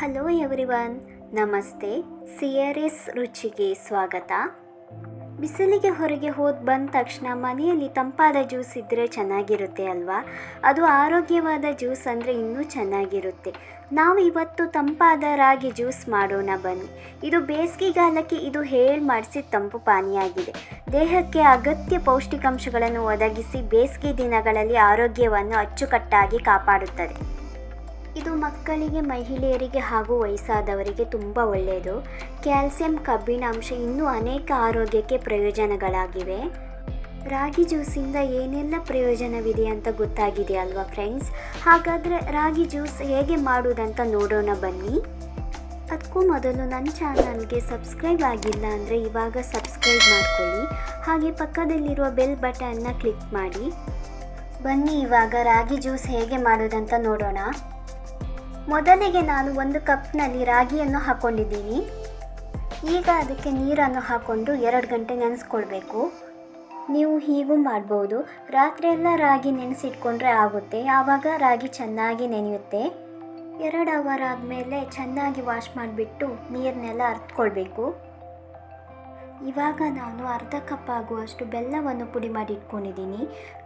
Hello everyone, ನಮಸ್ತೆ. CRS ರುಚಿಗೆ ಸ್ವಾಗತ. ಬಿಸಿಲಿಗೆ ಹೊರಗೆ ಬಂದ ತಕ್ಷಣ ಮನೆಯಲ್ಲಿ ತಂಪಾದ ಜ್ಯೂಸ್ ಇದ್ದರೆ ಚೆನ್ನಾಗಿರುತ್ತೆ ಅಲ್ವಾ? ಅದು ಆರೋಗ್ಯವಾದ ಜ್ಯೂಸ್ ಅಂದರೆ ಇನ್ನೂ ಚೆನ್ನಾಗಿರುತ್ತೆ. ನಾವು ಇವತ್ತು ತಂಪಾದ ರಾಗಿ ಜ್ಯೂಸ್ ಮಾಡೋಣ ಬನ್ನಿ. ಇದು ಬೇಸಿಗೆಗಾಲಕ್ಕೆ ಇದು ಮಾಡಿಸಿದ ತಂಪು ಪಾನೀಯಾಗಿದೆ. ದೇಹಕ್ಕೆ ಅಗತ್ಯ ಪೌಷ್ಟಿಕಾಂಶಗಳನ್ನು ಒದಗಿಸಿ ಬೇಸಿಗೆ ದಿನಗಳಲ್ಲಿ ಆರೋಗ್ಯವನ್ನು ಅಚ್ಚುಕಟ್ಟಾಗಿ ಕಾಪಾಡುತ್ತದೆ. ಇದು ಮಕ್ಕಳಿಗೆ, ಮಹಿಳೆಯರಿಗೆ ಹಾಗೂ ವಯಸ್ಸಾದವರಿಗೆ ತುಂಬ ಒಳ್ಳೆಯದು. ಕ್ಯಾಲ್ಸಿಯಂ, ಕಬ್ಬಿಣಾಂಶ ಇನ್ನೂ ಅನೇಕ ಆರೋಗ್ಯಕ್ಕೆ ಪ್ರಯೋಜನಗಳಾಗಿವೆ. ರಾಗಿ ಜ್ಯೂಸಿಂದ ಏನೆಲ್ಲ ಪ್ರಯೋಜನವಿದೆ ಅಂತ ಗೊತ್ತಾಗಿದೆ ಅಲ್ವಾ ಫ್ರೆಂಡ್ಸ್? ಹಾಗಾದರೆ ರಾಗಿ ಜ್ಯೂಸ್ ಹೇಗೆ ಮಾಡುವುದಂತ ನೋಡೋಣ ಬನ್ನಿ. ಅದಕ್ಕೂ ಮೊದಲು ನನ್ನ ಚಾನಲ್ಗೆ ಸಬ್ಸ್ಕ್ರೈಬ್ ಆಗಿಲ್ಲ ಅಂದರೆ ಇವಾಗ ಸಬ್ಸ್ಕ್ರೈಬ್ ಮಾಡ್ಕೊಳ್ಳಿ. ಹಾಗೆ ಪಕ್ಕದಲ್ಲಿರುವ ಬೆಲ್ ಬಟನ್ನ ಕ್ಲಿಕ್ ಮಾಡಿ. ಬನ್ನಿ ಇವಾಗ ರಾಗಿ ಜ್ಯೂಸ್ ಹೇಗೆ ಮಾಡೋದಂತ ನೋಡೋಣ. ಮೊದಲಿಗೆ ನಾನು 1 ಕಪ್ನಲ್ಲಿ ರಾಗಿಯನ್ನು ಹಾಕ್ಕೊಂಡಿದ್ದೀನಿ. ಈಗ ಅದಕ್ಕೆ ನೀರನ್ನು ಹಾಕ್ಕೊಂಡು 2 ಗಂಟೆ ನೆನೆಸ್ಕೊಳ್ಬೇಕು. ನೀವು ಹೀಗೂ ಮಾಡ್ಬೋದು. ರಾತ್ರಿಯೆಲ್ಲ ರಾಗಿ ನೆನೆಸಿಟ್ಕೊಂಡ್ರೆ ಆಗುತ್ತೆ. ಆವಾಗ ರಾಗಿ ಚೆನ್ನಾಗಿ ನೆನೆಯುತ್ತೆ. 2 ಅವರ್ ಆದಮೇಲೆ ಚೆನ್ನಾಗಿ ವಾಶ್ ಮಾಡಿಬಿಟ್ಟು ನೀರನ್ನೆಲ್ಲ ಅರ್ತ್ಕೊಳ್ಬೇಕು. ಇವಾಗ ನಾನು ಅರ್ಧ ಕಪ್ ಆಗುವಷ್ಟು ಬೆಲ್ಲವನ್ನು ಪುಡಿ ಮಾಡಿ ಇಟ್ಕೊಂಡಿದ್ದೀನಿ.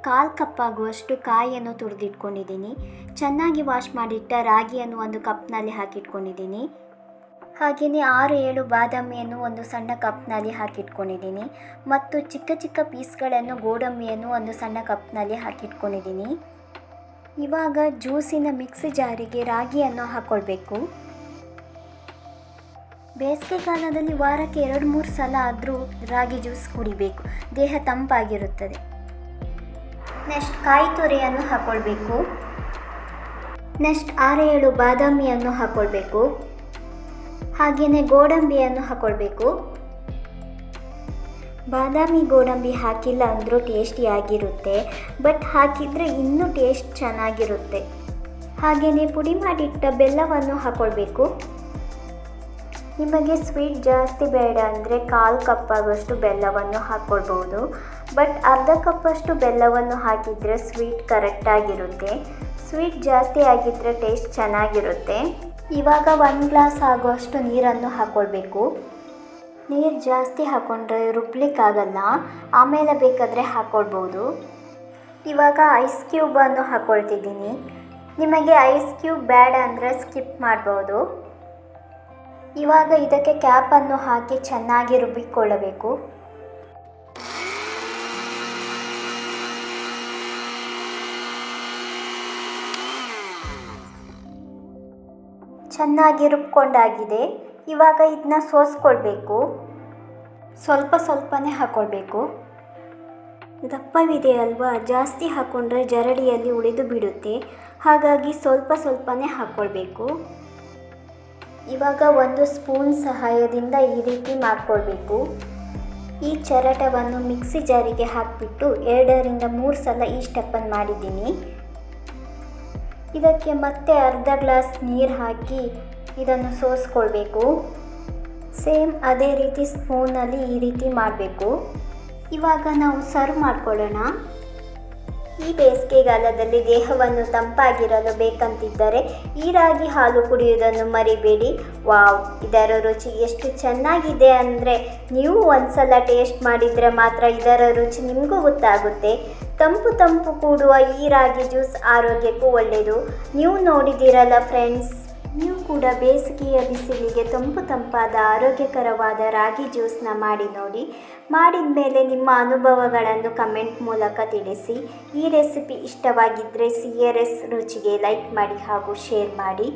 1/4 ಕಪ್ ಆಗುವಷ್ಟು ಕಾಯಿಯನ್ನು ತುರಿದಿಟ್ಕೊಂಡಿದ್ದೀನಿ. ಚೆನ್ನಾಗಿ ವಾಶ್ ಮಾಡಿಟ್ಟ ರಾಗಿಯನ್ನು 1 ಕಪ್ನಲ್ಲಿ ಹಾಕಿಟ್ಕೊಂಡಿದ್ದೀನಿ. ಹಾಗೆಯೇ 6-7 ಬಾದಾಮಿಯನ್ನು 1 ಸಣ್ಣ ಕಪ್ನಲ್ಲಿ ಹಾಕಿಟ್ಕೊಂಡಿದ್ದೀನಿ. ಮತ್ತು ಚಿಕ್ಕ ಚಿಕ್ಕ ಪೀಸ್ಗಳನ್ನು ಗೋಡಂಬಿಯನ್ನು 1 ಸಣ್ಣ ಕಪ್ನಲ್ಲಿ ಹಾಕಿಟ್ಕೊಂಡಿದ್ದೀನಿ. ಇವಾಗ ಜ್ಯೂಸಿನ ಮಿಕ್ಸಿ ಜಾರಿಗೆ ರಾಗಿಯನ್ನು ಹಾಕ್ಕೊಳ್ಬೇಕು. ಬೇಸಿಗೆ ಕಾಲದಲ್ಲಿ ವಾರಕ್ಕೆ 2-3 ಸಲ ಆದರೂ ರಾಗಿ ಜ್ಯೂಸ್ ಕುಡಿಬೇಕು. ದೇಹ ತಂಪಾಗಿರುತ್ತದೆ. ನೆಕ್ಸ್ಟ್ ಕಾಯಿ ತುರಿಯನ್ನು ಹಾಕ್ಕೊಳ್ಬೇಕು. ನೆಕ್ಸ್ಟ್ 6-7 ಬಾದಾಮಿಯನ್ನು ಹಾಕ್ಕೊಳ್ಬೇಕು. ಹಾಗೆಯೇ ಗೋಡಂಬಿಯನ್ನು ಹಾಕ್ಕೊಳ್ಬೇಕು. ಬಾದಾಮಿ ಗೋಡಂಬಿ ಹಾಕಿಲ್ಲ ಅಂದರೂ ಟೇಸ್ಟಿಯಾಗಿರುತ್ತೆ, ಬಟ್ ಹಾಕಿದರೆ ಇನ್ನೂ ಟೇಸ್ಟ್ ಚೆನ್ನಾಗಿರುತ್ತೆ. ಹಾಗೆಯೇ ಪುಡಿ ಮಾಡಿಟ್ಟ ಬೆಲ್ಲವನ್ನು ಹಾಕ್ಕೊಳ್ಬೇಕು. ನಿಮಗೆ ಸ್ವೀಟ್ ಜಾಸ್ತಿ ಬೇಡ ಅಂದರೆ 1/4 ಕಪ್ ಆಗೋಷ್ಟು ಬೆಲ್ಲವನ್ನು ಹಾಕ್ಕೊಳ್ಬೋದು. ಬಟ್ ಅರ್ಧ ಕಪ್ಪಷ್ಟು ಬೆಲ್ಲವನ್ನು ಹಾಕಿದರೆ ಸ್ವೀಟ್ ಕರೆಕ್ಟಾಗಿರುತ್ತೆ. ಸ್ವೀಟ್ ಜಾಸ್ತಿ ಆಗಿದ್ದರೆ ಟೇಸ್ಟ್ ಚೆನ್ನಾಗಿರುತ್ತೆ. ಇವಾಗ 1 ಗ್ಲಾಸ್ ಆಗುವಷ್ಟು ನೀರನ್ನು ಹಾಕ್ಕೊಳ್ಬೇಕು. ನೀರು ಜಾಸ್ತಿ ಹಾಕ್ಕೊಂಡ್ರೆ ರುಬ್ಲಿಕ್ಕಾಗಲ್ಲ, ಆಮೇಲೆ ಬೇಕಾದರೆ ಹಾಕ್ಕೊಳ್ಬೋದು. ಇವಾಗ ಐಸ್ ಕ್ಯೂಬನ್ನು ಹಾಕ್ಕೊಳ್ತಿದ್ದೀನಿ. ನಿಮಗೆ ಐಸ್ ಕ್ಯೂಬ್ ಬೇಡ ಅಂದರೆ ಸ್ಕಿಪ್ ಮಾಡ್ಬೋದು. ಇವಾಗ ಇದಕ್ಕೆ ಕ್ಯಾಪನ್ನು ಹಾಕಿ ಚೆನ್ನಾಗಿ ರುಬ್ಬಿಕೊಳ್ಳಬೇಕು. ಚೆನ್ನಾಗಿ ರುಬ್ಕೊಂಡಾಗಿದೆ. ಇವಾಗ ಇದನ್ನ ಸೋಸ್ಕೊಳ್ಬೇಕು. ಸ್ವಲ್ಪನೇ ಹಾಕ್ಕೊಳ್ಬೇಕು. ದಪ್ಪವಿದೆ ಅಲ್ವಾ, ಜಾಸ್ತಿ ಹಾಕ್ಕೊಂಡ್ರೆ ಜರಡಿಯಲ್ಲಿ ಉಳಿದು ಬಿಡುತ್ತೆ. ಹಾಗಾಗಿ ಸ್ವಲ್ಪನೇ ಹಾಕ್ಕೊಳ್ಬೇಕು. ಇವಾಗ 1 ಸ್ಪೂನ್ ಸಹಾಯದಿಂದ ಈ ರೀತಿ ಮಾಡ್ಕೊಳ್ಬೇಕು. ಈ ಚರಟವನ್ನು ಮಿಕ್ಸಿ ಜಾರಿಗೆ ಹಾಕಿಬಿಟ್ಟು 2-3 ಸಲ ಈ ಸ್ಟೆಪ್ಪನ್ನು ಮಾಡಿದ್ದೀನಿ. ಇದಕ್ಕೆ ಮತ್ತೆ ಅರ್ಧ ಗ್ಲಾಸ್ ನೀರು ಹಾಕಿ ಇದನ್ನು ಸೋಸ್ಕೊಳ್ಬೇಕು. ಸೇಮ್ ಅದೇ ರೀತಿ ಸ್ಪೂನಲ್ಲಿ ಈ ರೀತಿ ಮಾಡಬೇಕು. ಇವಾಗ ನಾವು ಸರ್ವ್ ಮಾಡ್ಕೊಳ್ಳೋಣ. ಈ ಬೇಸಿಗೆಗಾಲದಲ್ಲಿ ದೇಹವನ್ನು ತಂಪಾಗಿರಲು ಬೇಕಂತಿದ್ದರೆ ಈ ರಾಗಿ ಹಾಲು ಕುಡಿಯುವುದನ್ನು ಮರಿಬೇಡಿ. ವಾವ್, ಇದರ ರುಚಿ ಎಷ್ಟು ಚೆನ್ನಾಗಿದೆ ಅಂದರೆ ನೀವು ಒಂದ್ಸಲ ಟೇಸ್ಟ್ ಮಾಡಿದರೆ ಮಾತ್ರ ಇದರ ರುಚಿ ನಿಮಗೂ ಗೊತ್ತಾಗುತ್ತೆ. ತಂಪು ಕೂಡುವ ಈ ರಾಗಿ ಜ್ಯೂಸ್ ಆರೋಗ್ಯಕ್ಕೂ ಒಳ್ಳೆಯದು. ನೀವು ನೋಡಿದ್ದೀರಲ್ಲ ಫ್ರೆಂಡ್ಸ್, ನೀವು ಕೂಡ ಬೇಸಿಗೆಯ ಬಿಸಿಲಿಗೆ ತಂಪಾದ ಆರೋಗ್ಯಕರವಾದ ರಾಗಿ ಜ್ಯೂಸನ್ನ ಮಾಡಿ ನೋಡಿ. ಮಾಡಿದ ಮೇಲೆ ನಿಮ್ಮ ಅನುಭವಗಳನ್ನು ಕಮೆಂಟ್ ಮೂಲಕ ತಿಳಿಸಿ. ಈ ರೆಸಿಪಿ ಇಷ್ಟವಾಗಿದ್ದರೆ CRS ರುಚಿಗೆ ಲೈಕ್ ಮಾಡಿ ಹಾಗೂ ಶೇರ್ ಮಾಡಿ.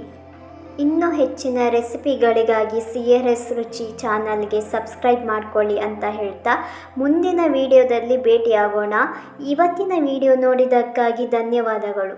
ಇನ್ನೂ ಹೆಚ್ಚಿನ ರೆಸಿಪಿಗಳಿಗಾಗಿ CRS ರುಚಿ ಚಾನಲ್ಗೆ ಸಬ್ಸ್ಕ್ರೈಬ್ ಮಾಡ್ಕೊಳ್ಳಿ ಅಂತ ಹೇಳ್ತಾ ಮುಂದಿನ ವಿಡಿಯೋದಲ್ಲಿ ಭೇಟಿಯಾಗೋಣ. ಇವತ್ತಿನ ವಿಡಿಯೋ ನೋಡಿದ್ದಕ್ಕಾಗಿ ಧನ್ಯವಾದಗಳು.